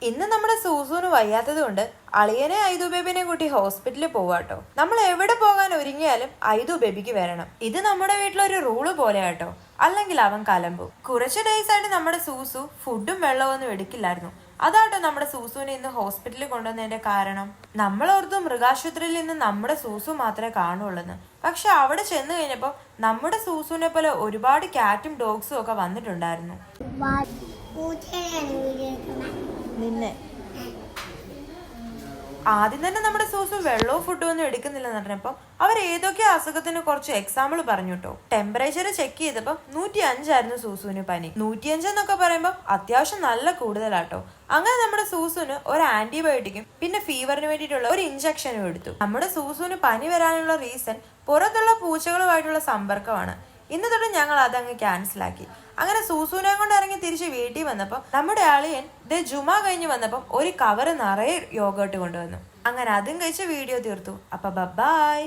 ഇന്ന് നമ്മുടെ സൂസൂന് വയ്യാത്തത് കൊണ്ട് അളിയനെ ഐദു ബേബിനെ കൂട്ടി ഹോസ്പിറ്റലിൽ പോവാട്ടോ. നമ്മൾ എവിടെ പോകാൻ ഒരുങ്ങിയാലും ഐദു ബേബിക്ക് വരണം. ഇത് നമ്മുടെ വീട്ടിലൊരു റൂള് പോലെയാട്ടോ, അല്ലെങ്കിൽ അവൻ കലമ്പും. കുറച്ച് ഡേയ്സ് ആയിട്ട് നമ്മുടെ സൂസു ഫുഡും വെള്ളമൊന്നും എടുക്കില്ലായിരുന്നു. അതാട്ടോ നമ്മുടെ സൂസുവിനെ ഇന്ന് ഹോസ്പിറ്റലിൽ കൊണ്ടുവന്നതിന്റെ കാരണം. നമ്മൾ ഓർത്തു മൃഗാശുപത്രിയിൽ നിന്ന് നമ്മുടെ സൂസു മാത്രമേ കാണുള്ളൂന്ന്. പക്ഷെ അവിടെ ചെന്ന് കഴിഞ്ഞപ്പോ നമ്മുടെ സൂസുവിനെ പോലെ ഒരുപാട് കാറ്റും ഡോഗ്സും ഒക്കെ വന്നിട്ടുണ്ടായിരുന്നു. നിന്നെ ആദ്യം തന്നെ നമ്മുടെ സൂസു വെള്ളവും ഫുഡും ഒന്നും എടുക്കുന്നില്ലെന്ന് പറഞ്ഞപ്പോ അവർ ഏതൊക്കെ അസുഖത്തിന് കുറച്ച് എക്സാമ്പിൾ പറഞ്ഞു കേട്ടോ. ടെമ്പറേച്ചർ ചെക്ക് ചെയ്തപ്പോ 105 സൂസുവിന് പനി. 105 എന്നൊക്കെ പറയുമ്പോൾ അത്യാവശ്യം നല്ല കൂടുതലാട്ടോ. അങ്ങനെ നമ്മുടെ സൂസുവിന് ഒരു ആന്റിബയോട്ടിക്കും പിന്നെ ഫീവറിന് വേണ്ടിയിട്ടുള്ള ഒരു ഇഞ്ചക്ഷനും എടുത്തു. നമ്മുടെ സൂസുവിന് പനി വരാനുള്ള റീസൺ പുറത്തുള്ള പൂച്ചകളുമായിട്ടുള്ള സമ്പർക്കമാണ്. ഇന്ന് തൊട്ട് ഞങ്ങൾ അതങ്ങ് ക്യാൻസലാക്കി. അങ്ങനെ സൂസൂനെ കൊണ്ട് ഇറങ്ങി തിരിച്ച് വീട്ടിൽ വന്നപ്പോൾ നമ്മുടെ അളിയൻ ജുമാ കഴിഞ്ഞ് വന്നപ്പം ഒരു കവറ് നിറയെ യോഗട്ട് കൊണ്ടുവന്നു. അങ്ങനെ അതും കഴിച്ച് വീഡിയോ തീർത്തു. അപ്പൊ ബൈ.